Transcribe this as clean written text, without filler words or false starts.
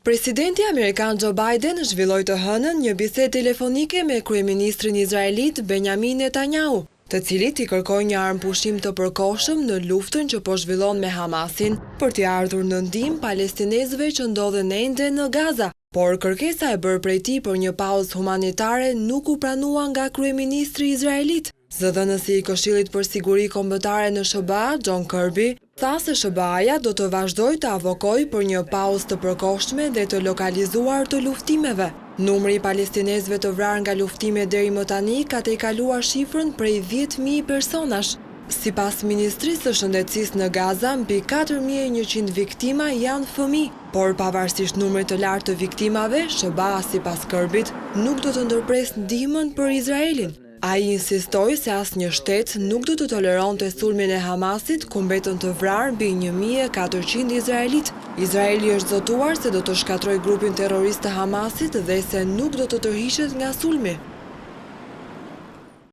Presidenti Amerikan Joe Biden zhvilloi të hënën një bisedë telefonike me kryeministrin izraelit Benjamin Netanyahu, të cilit i kërkoi një armëpushim të përkohshëm në luftën që po zhvillon me Hamasin për t'i ardhur në ndihmë palestinezëve që ndodhen ende në Gaza. Por kërkesa e bërë prej tij për një pauzë humanitare nuk u pranua nga kryeministri izraelit. Zëdhënësi i Këshillit për Siguri Kombëtare në SBA, John Kirby, tha se SBA-ja do të vazhdojë të avokojë për një pauzë të përkohshme dhe të lokalizuar të luftimeve. Numri i palestinezëve të vrarë nga luftimet deri më tani ka tejkaluar shifrën prej 10.000 personash. Sipas Ministrisë së Shëndetësisë në Gaza, mbi 4.100 viktima janë fëmijë, por pavarësisht numrit të lartë të viktimave, SBA sipas Kirbit nuk do të ndërpresë ndihmën për Izraelin. Ai insistoi se asnjë shtet nuk do të toleronte sulmin e Hamasit, ku mbetën të vrarë mbi 1.400 izraelit. Izraeli është zotuar se do të shkatrojë grupin terrorist të Hamasit dhe se nuk do të tërhiqet nga sulmi.